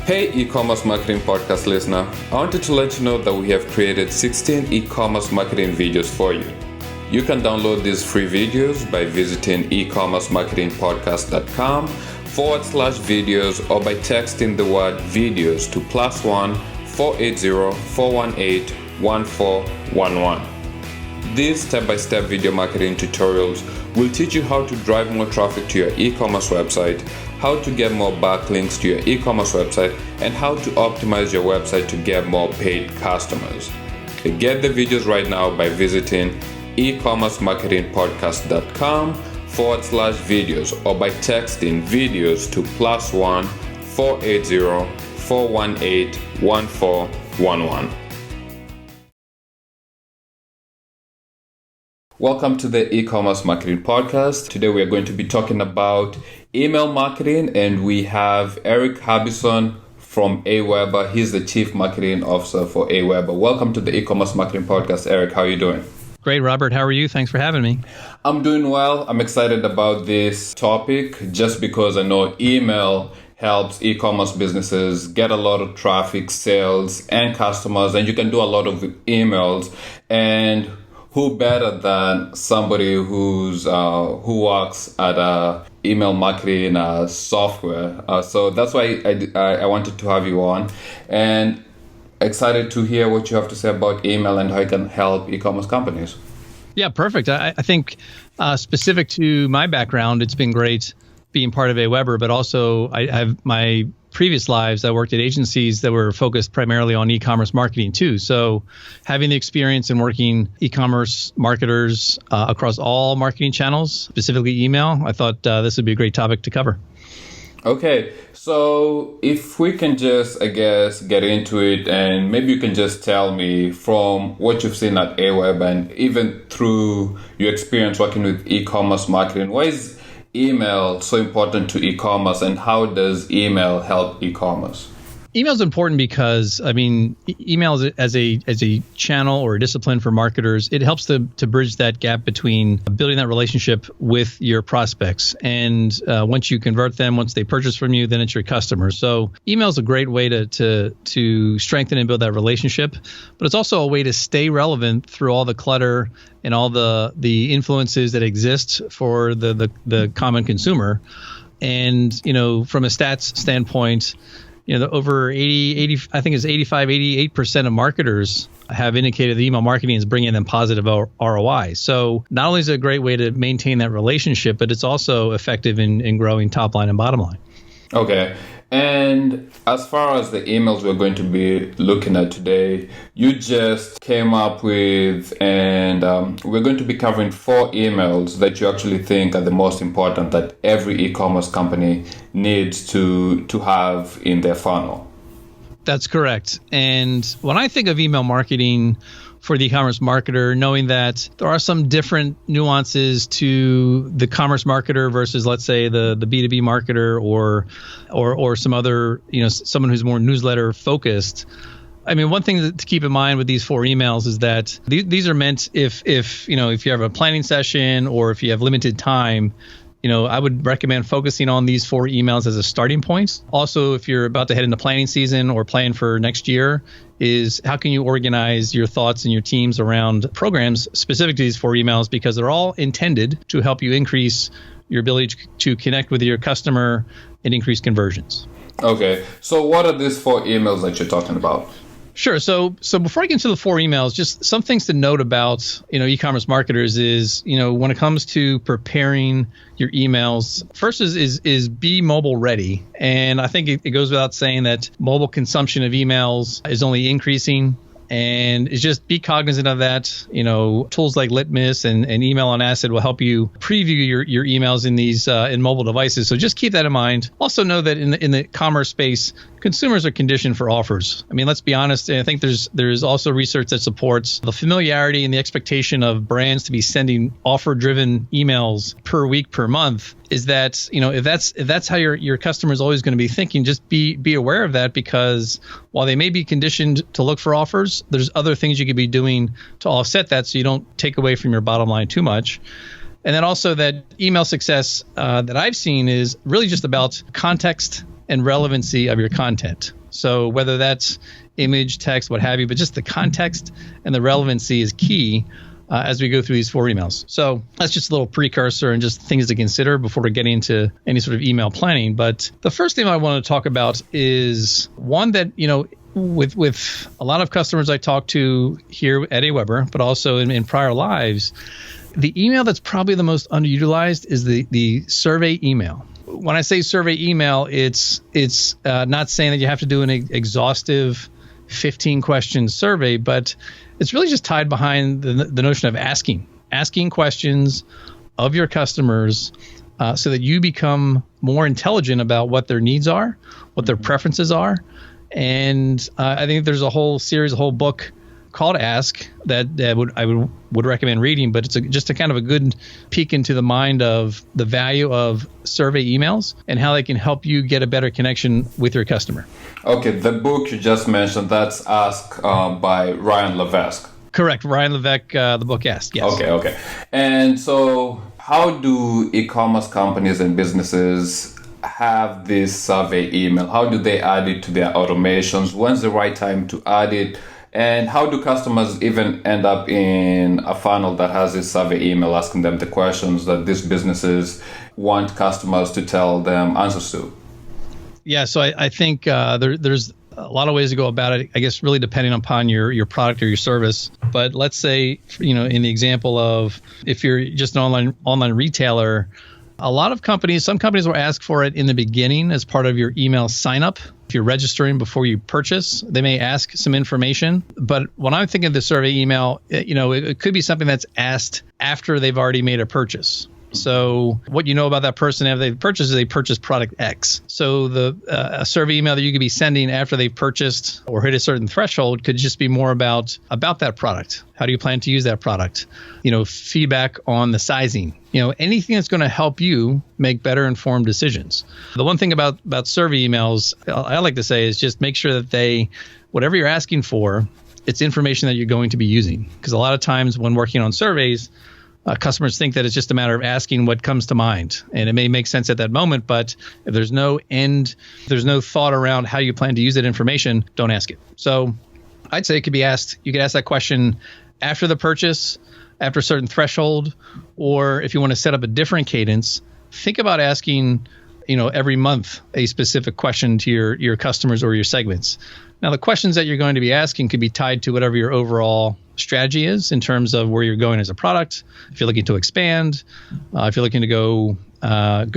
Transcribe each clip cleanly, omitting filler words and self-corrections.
Hey e-commerce marketing podcast listener, I wanted to let you know that we have created 16 e-commerce marketing videos for you. You can download these free videos by visiting ecommercemarketingpodcast.com/videos or by texting the word videos to +1 480 418 1411. These step-by-step video marketing tutorials will teach you how to drive more traffic to your e-commerce website, how to get more backlinks to your e-commerce website, and how to optimize your website to get more paid customers. Get the videos right now by visiting ecommercemarketingpodcast.com/videos or by texting videos to +1 480 418 1411. Welcome to the e-commerce marketing podcast. Today we are going to be talking about email marketing, and we have Eric Harbison from Aweber. He's the Chief Marketing Officer for Aweber. Welcome to the e-commerce marketing podcast, Eric. How are you doing? Great, Robert. How are you? Thanks for having me. I'm doing well. I'm excited about this topic just because I know email helps e-commerce businesses get a lot of traffic, sales, and customers, and you can do a lot of emails. And who better than somebody who works at email marketing software? So that's why I wanted to have you on, and excited to hear what you have to say about email and how it can help e-commerce companies. Yeah, perfect. I think specific to my background, it's been great being part of Aweber, but also I have my previous lives, I worked at agencies that were focused primarily on e-commerce marketing too. So having the experience in working e-commerce marketers across all marketing channels, specifically email, I thought this would be a great topic to cover. Okay, so if we can just, get into it, and maybe you can just tell me from what you've seen at Aweber and even through your experience working with e-commerce marketing, why is email so important to e-commerce, and how does email help e-commerce? Email is important because, email as a channel or a discipline for marketers, it helps to bridge that gap between building that relationship with your prospects. And once you convert them, once they purchase from you, then it's your customers. So email is a great way to strengthen and build that relationship. But it's also a way to stay relevant through all the clutter and all the influences that exist for the common consumer. And, from a stats standpoint, over 88% of marketers have indicated that email marketing is bringing them positive ROI. So not only is it a great way to maintain that relationship, but it's also effective in growing top line and bottom line. Okay. And as far as the emails we're going to be looking at today, you just came up with, and we're going to be covering 4 emails that you actually think are the most important that every e-commerce company needs to have in their funnel. That's correct. And when I think of email marketing for the e-commerce marketer, knowing that there are some different nuances to the commerce marketer versus, let's say, the B2B marketer or some other, someone who's more newsletter focused. One thing to keep in mind with these 4 emails is that these are meant if you have a planning session or if you have limited time. I would recommend focusing on these 4 emails as a starting point. Also, if you're about to head into planning season or plan for next year, is how can you organize your thoughts and your teams around programs specific to these 4 emails, because they're all intended to help you increase your ability to connect with your customer and increase conversions. Okay, so what are these 4 emails that you're talking about? Sure. So before I get into the 4 emails, just some things to note about, e-commerce marketers is, when it comes to preparing your emails, first is be mobile ready. And I think it goes without saying that mobile consumption of emails is only increasing. And it's just be cognizant of that. Tools like Litmus and Email on Acid will help you preview your emails in these in mobile devices. So just keep that in mind. Also know that in the commerce space, consumers are conditioned for offers. Let's be honest. And I think there's also research that supports the familiarity and the expectation of brands to be sending offer-driven emails per week, per month. Is that, if that's how your customer is always going to be thinking, just be aware of that, because while they may be conditioned to look for offers, there's other things you could be doing to offset that so you don't take away from your bottom line too much. And then also that email success that I've seen is really just about context and relevancy of your content. So whether that's image, text, what have you, but just the context and the relevancy is key as we go through these 4 emails. So that's just a little precursor and just things to consider before we get into any sort of email planning. But the first thing I want to talk about is one that, with a lot of customers I talk to here at AWeber, but also in prior lives, the email that's probably the most underutilized is the survey email. When I say survey email, it's not saying that you have to do an exhaustive 15-question survey, but it's really just tied behind the notion of asking questions of your customers so that you become more intelligent about what their needs are, what their preferences are. And I think there's a whole book called Ask that I would recommend reading, but it's just a kind of a good peek into the mind of the value of survey emails and how they can help you get a better connection with your customer. Okay, the book you just mentioned, that's Ask by Ryan Levesque. Correct, Ryan Levesque, the book Ask, yes. Okay. And so how do e-commerce companies and businesses have this survey email? How do they add it to their automations? When's the right time to add it? And how do customers even end up in a funnel that has this survey email asking them the questions that these businesses want customers to tell them answers to? Yeah, so I think there's a lot of ways to go about it, I guess, really depending upon your product or your service. But let's say, in the example of if you're just an online retailer, some companies will ask for it in the beginning as part of your email sign up. If you're registering before you purchase, they may ask some information. But when I'm thinking of the survey email, it could be something that's asked after they've already made a purchase. So what you know about that person after they've purchased is they purchased product X. So a survey email that you could be sending after they've purchased or hit a certain threshold could just be more about that product. How do you plan to use that product? Feedback on the sizing. Anything that's going to help you make better informed decisions. The one thing about survey emails, I like to say, is just make sure that whatever you're asking for, it's information that you're going to be using. Because a lot of times when working on surveys, customers think that it's just a matter of asking what comes to mind. And it may make sense at that moment, but if there's no thought around how you plan to use that information, don't ask it. So I'd say it could be asked. You could ask that question after the purchase, after a certain threshold, or if you want to set up a different cadence, think about asking, every month a specific question to your customers or your segments. Now, the questions that you're going to be asking could be tied to whatever your overall strategy is in terms of where you're going as a product. If you're looking to expand, if you're looking to go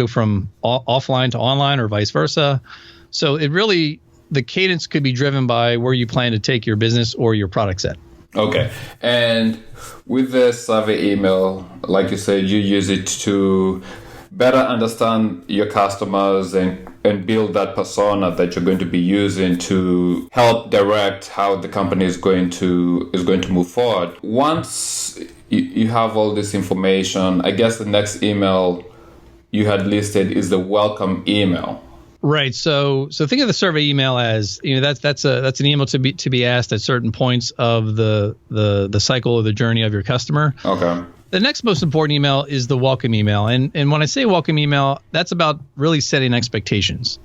from offline to online or vice versa. So the cadence could be driven by where you plan to take your business or your product set. Okay. And with the survey email, like you said, you use it to better understand your customers and build that persona that you're going to be using to help direct how the company is going to move forward. Once you have all this information, I guess the next email you had listed is the welcome email. Right. So think of the survey email as, that's an email to be asked at certain points of the cycle or the journey of your customer. Okay. The next most important email is the welcome email. And when I say welcome email, that's about really setting expectations.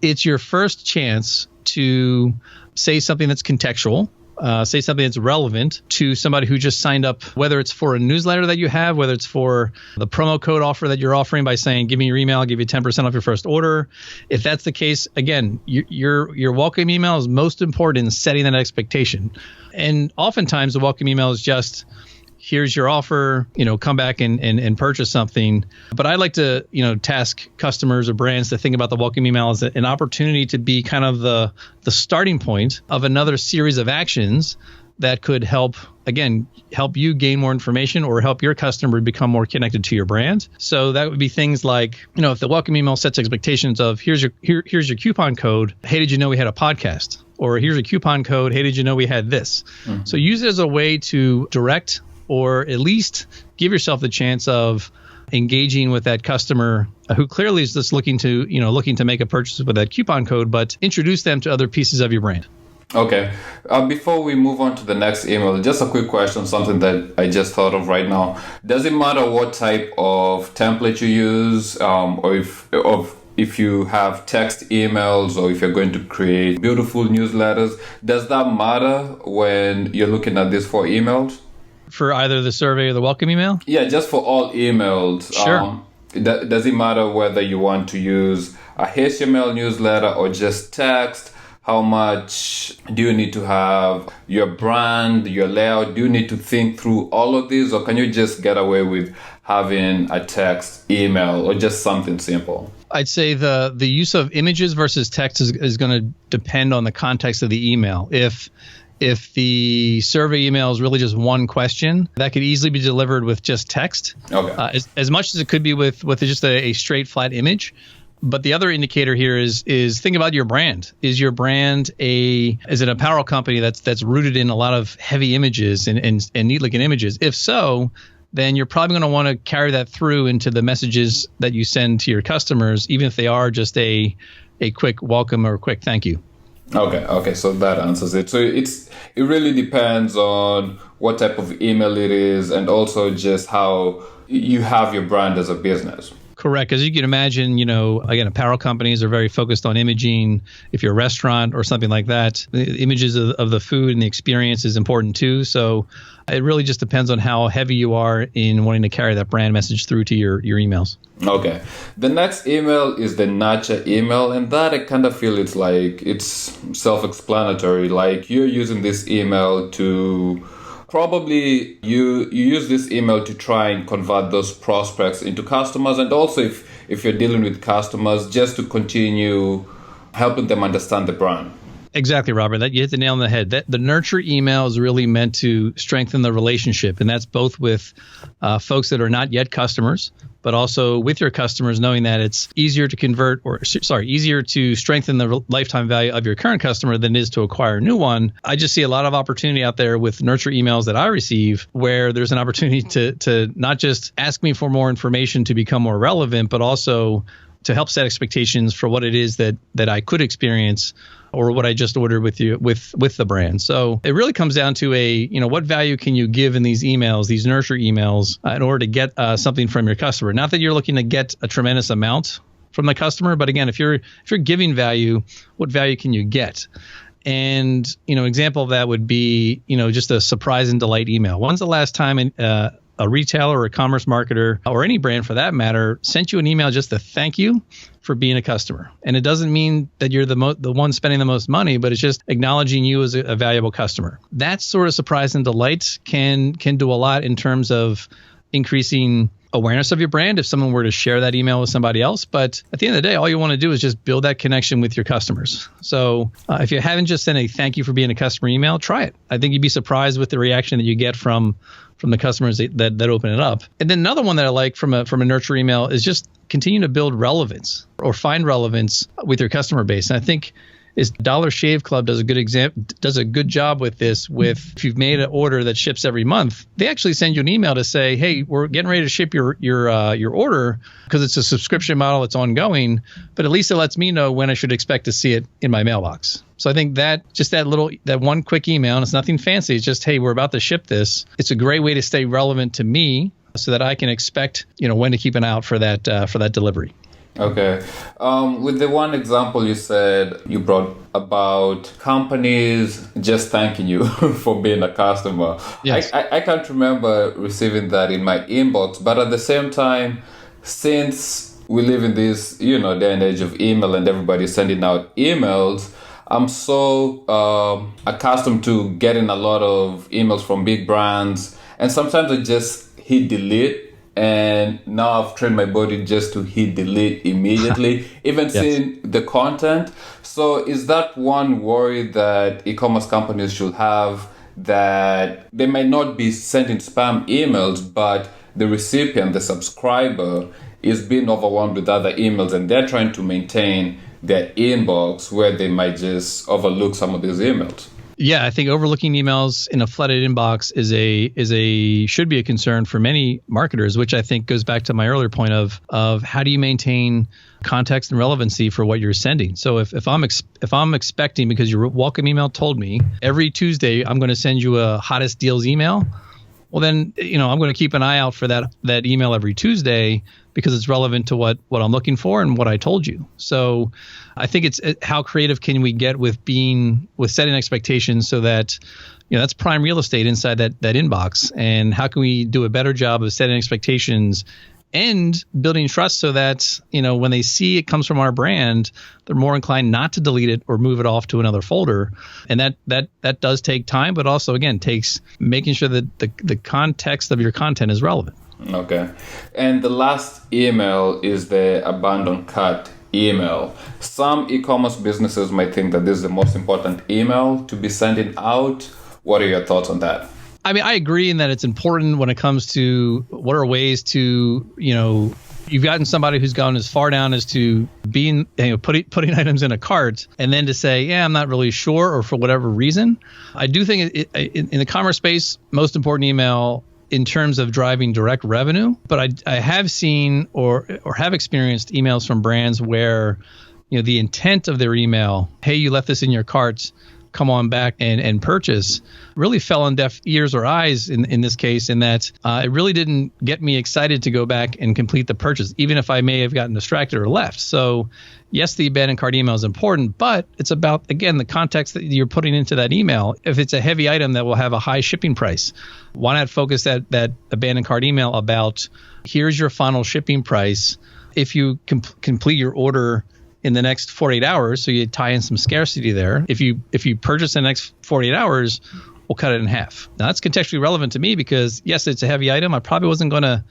It's your first chance to say something that's contextual, say something that's relevant to somebody who just signed up, whether it's for a newsletter that you have, whether it's for the promo code offer that you're offering by saying, give me your email, I'll give you 10% off your first order. If that's the case, again, your welcome email is most important in setting that expectation. And oftentimes the welcome email is just, here's your offer, come back and purchase something. But I like to, task customers or brands to think about the welcome email as an opportunity to be kind of the starting point of another series of actions that could help you gain more information or help your customer become more connected to your brand. So that would be things like, if the welcome email sets expectations of here's your coupon code. Hey, did you know we had a podcast? Or here's a coupon code. Hey, did you know we had this? Mm-hmm. So use it as a way to direct or at least give yourself the chance of engaging with that customer who clearly is just looking to make a purchase with that coupon code, but introduce them to other pieces of your brand. Okay. Before we move on to the next email, just a quick question, something that I just thought of right now. Does it matter what type of template you use, or if if you have text emails or if you're going to create beautiful newsletters, does that matter when you're looking at these 4 emails? For either the survey or the welcome email? Yeah, just for all emails. Sure. Does it matter whether you want to use a HTML newsletter or just text? How much do you need to have your brand, your layout? Do you need to think through all of these, or can you just get away with having a text email or just something simple? I'd say the use of images versus text is going to depend on the context of the email. If the survey email is really just one question, that could easily be delivered with just text. Okay. As much as it could be with just a straight flat image. But the other indicator here is think about your brand. Is your brand is it an apparel company that's rooted in a lot of heavy images and neat looking images? If so, then you're probably going to want to carry that through into the messages that you send to your customers, even if they are just a quick welcome or a quick thank you. Okay, so that answers it. So it really depends on what type of email it is, and also just how you have your brand as a business. Correct. As you can imagine, again, apparel companies are very focused on imaging. If you're a restaurant or something like that, the images of the food and the experience is important too. So it really just depends on how heavy you are in wanting to carry that brand message through to your emails. Okay. The next email is the nurture email, and that I kind of feel it's self-explanatory. Like you're using this email to probably you use this email to try and convert those prospects into customers, and also if you're dealing with customers, just to continue helping them understand the brand. Exactly, Robert. That you hit the nail on the head. The nurture email is really meant to strengthen the relationship, and that's both with folks that are not yet customers, but also with your customers, knowing that it's easier to strengthen the lifetime value of your current customer than it is to acquire a new one. I just see a lot of opportunity out there with nurture emails that I receive, where there's an opportunity to not just ask me for more information to become more relevant, but also to help set expectations for what it is that I could experience or what I just ordered with you with the brand. So it really comes down to what value can you give in these emails, these nurture emails, in order to get something from your customer. Not that you're looking to get a tremendous amount from the customer, but again, if you're giving value, what value can you get? And example of that would be just a surprise and delight email. When's the last time a retailer or a commerce marketer or any brand for that matter sent you an email just to thank you for being a customer? And it doesn't mean that you're the one spending the most money, but it's just acknowledging you as a valuable customer. That sort of surprise and delight can do a lot in terms of increasing awareness of your brand if someone were to share that email with somebody else. But at the end of the day, all you want to do is just build that connection with your customers. So if you haven't just sent a thank you for being a customer email, try it. I think you'd be surprised with the reaction that you get from the customers that open it up. And then another one that I like from a nurture email is just continue to build relevance or find relevance with your customer base. And I think Dollar Shave Club does a good job with this. If you've made an order that ships every month, they actually send you an email to say, "Hey, we're getting ready to ship your order because it's a subscription model, it's ongoing, but at least it lets me know when I should expect to see it in my mailbox." So I think that one quick email, and it's nothing fancy, it's just, "Hey, we're about to ship this." It's a great way to stay relevant to me so that I can expect when to keep an eye out for that delivery. Okay. With the one example you brought about companies just thanking you for being a customer. Yes. I can't remember receiving that in my inbox, but at the same time, since we live in this, day and age of email and everybody's sending out emails, I'm so accustomed to getting a lot of emails from big brands, and sometimes I just hit delete. And now I've trained my body just to hit delete immediately, even Yes. seeing the content. So is that one worry that e-commerce companies should have, that they might not be sending spam emails, but the recipient, the subscriber, is being overwhelmed with other emails and they're trying to maintain their inbox where they might just overlook some of these emails? Yeah, I think overlooking emails in a flooded inbox should be a concern for many marketers, which I think goes back to my earlier point of how do you maintain context and relevancy for what you're sending. So if I'm expecting, because your welcome email told me every Tuesday I'm going to send you a hottest deals email, well then I'm going to keep an eye out for that email every Tuesday. because it's relevant to what I'm looking for and what I told you. So I think it's how creative can we get with setting expectations so that, that's prime real estate inside that inbox. And how can we do a better job of setting expectations and building trust so that, when they see it comes from our brand, they're more inclined not to delete it or move it off to another folder. And that does take time, but also, again, takes making sure that the context of your content is relevant. Okay. And the last email is the abandoned cart email. Some e-commerce businesses might think that this is the most important email to be sending out. What are your thoughts on that? I mean, I agree in that it's important when it comes to what are ways to, you've gotten somebody who's gone as far down as to being, putting items in a cart and then to say, yeah, I'm not really sure, or for whatever reason. I do think in the commerce space, most important email in terms of driving direct revenue. But I have seen or have experienced emails from brands where, the intent of their email, hey, you left this in your cart, come on back and purchase, really fell on deaf ears or eyes in this case, in that it really didn't get me excited to go back and complete the purchase, even if I may have gotten distracted or left. So yes, the abandoned cart email is important, but it's about, again, the context that you're putting into that email. If it's a heavy item that will have a high shipping price, why not focus that abandoned cart email about, here's your final shipping price. If you complete your order in the next 48 hours, so you tie in some scarcity there. If you purchase in the next 48 hours, we'll cut it in half. Now that's contextually relevant to me because yes, it's a heavy item. I probably wasn't going to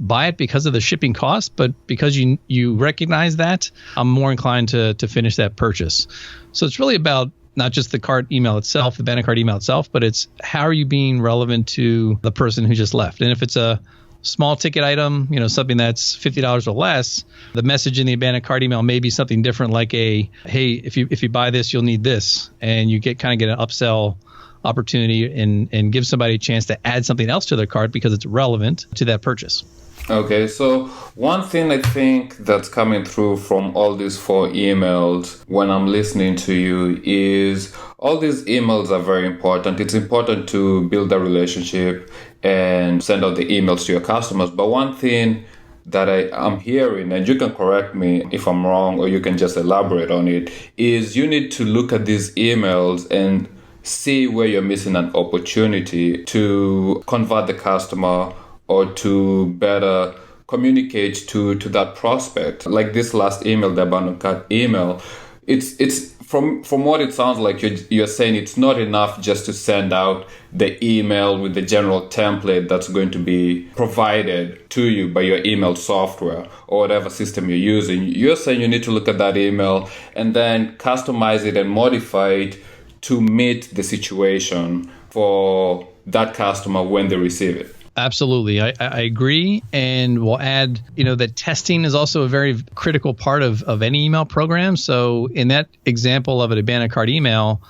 buy it because of the shipping cost, but because you recognize that, I'm more inclined to finish that purchase. So it's really about not just the cart email itself, the abandoned cart email itself, but it's how are you being relevant to the person who just left. And if it's a small ticket item, something that's $50 or less, the message in the abandoned cart email may be something different, like hey, if you buy this, you'll need this, and you get an upsell opportunity and give somebody a chance to add something else to their cart because it's relevant to that purchase. Okay, so one thing I think that's coming through from all these 4 emails when I'm listening to you is all these emails are very important. It's important to build a relationship and send out the emails to your customers. But one thing that I'm hearing, and you can correct me if I'm wrong or you can just elaborate on it, is you need to look at these emails and see where you're missing an opportunity to convert the customer or to better communicate to that prospect. Like this last email, the abandoned cart email, it's from what it sounds like you're saying it's not enough just to send out the email with the general template that's going to be provided to you by your email software or whatever system you're using. You're saying you need to look at that email and then customize it and modify it to meet the situation for that customer when they receive it. Absolutely. I agree. And we'll add, that testing is also a very critical part of any email program. So in that example of an abandoned cart email,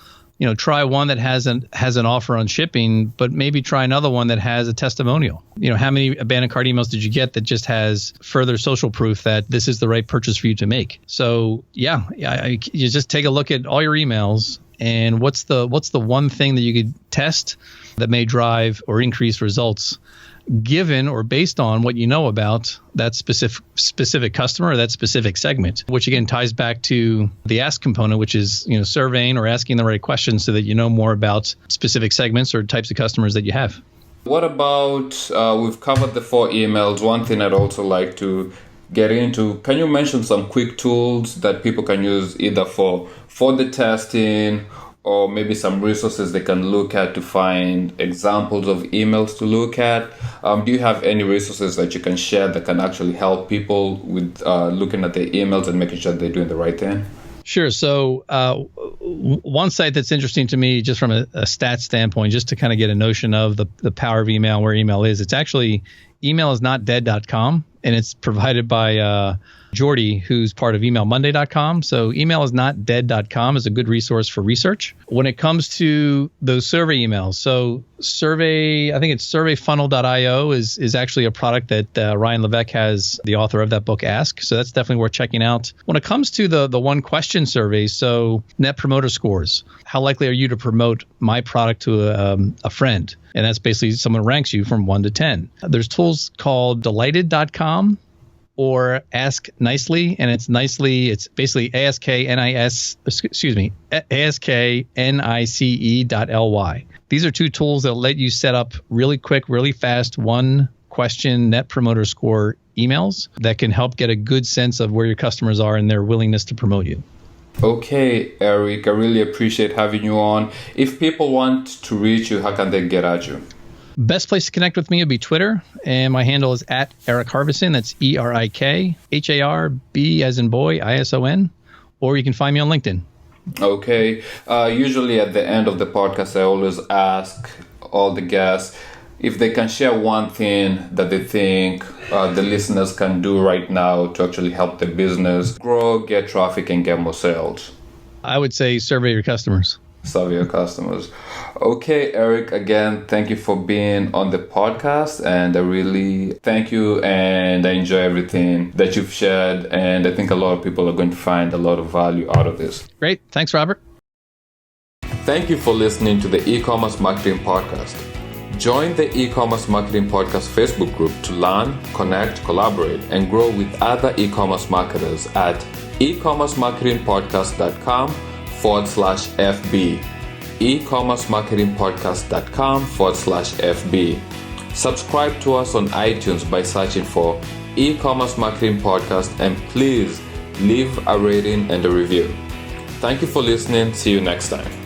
try one that has an offer on shipping, but maybe try another one that has a testimonial. How many abandoned cart emails did you get that just has further social proof that this is the right purchase for you to make? So you just take a look at all your emails and what's the one thing that you could test that may drive or increase results given or based on what you know about that specific customer or that specific segment, which again ties back to the ask component, which is surveying or asking the right questions so that you know more about specific segments or types of customers that you have. What about, we've covered the 4 emails. One thing I'd also like to get into, can you mention some quick tools that people can use either for the testing or maybe some resources they can look at to find examples of emails to look at? Do you have any resources that you can share that can actually help people with looking at the emails and making sure they're doing the right thing? Sure. So one site that's interesting to me, just from a stats standpoint, just to kind of get a notion of the power of email, where email is, it's actually emailisnotdead.com, and it's provided by Jordy, who's part of emailmonday.com. So emailisnotdead.com is a good resource for research. When it comes to those survey emails, so I think it's surveyfunnel.io is actually a product that Ryan Levesque has, the author of that book, Ask. So that's definitely worth checking out. When it comes to the one question survey, so net promoter scores, how likely are you to promote my product to a friend? And that's basically someone ranks you from 1 to 10. There's tools called delighted.com or Ask Nicely, and it's nicely, it's basically asknice.ly. These are two tools that let you set up really quick, really fast, one question Net Promoter Score emails that can help get a good sense of where your customers are and their willingness to promote you. Okay, Eric, I really appreciate having you on. If people want to reach you, how can they get at you? Best place to connect with me would be Twitter, and my handle is at Eric Harbison. That's ERIKHARB as in boy, ISON, or you can find me on LinkedIn. Okay. Usually at the end of the podcast, I always ask all the guests if they can share one thing that they think the listeners can do right now to actually help their business grow, get traffic, and get more sales. I would say survey your customers. Survey your customers. Okay, Eric, again, thank you for being on the podcast, and I really thank you, and I enjoy everything that you've shared, and I think a lot of people are going to find a lot of value out of this. Great. Thanks, Robert. Thank you for listening to the E-Commerce Marketing Podcast. Join the E-Commerce Marketing Podcast Facebook group to learn, connect, collaborate, and grow with other e-commerce marketers at ecommercemarketingpodcast.com/FB. ecommercemarketingpodcast.com/FB. Subscribe to us on iTunes by searching for E-Commerce Marketing Podcast, and please leave a rating and a review. Thank you for listening. See you next time.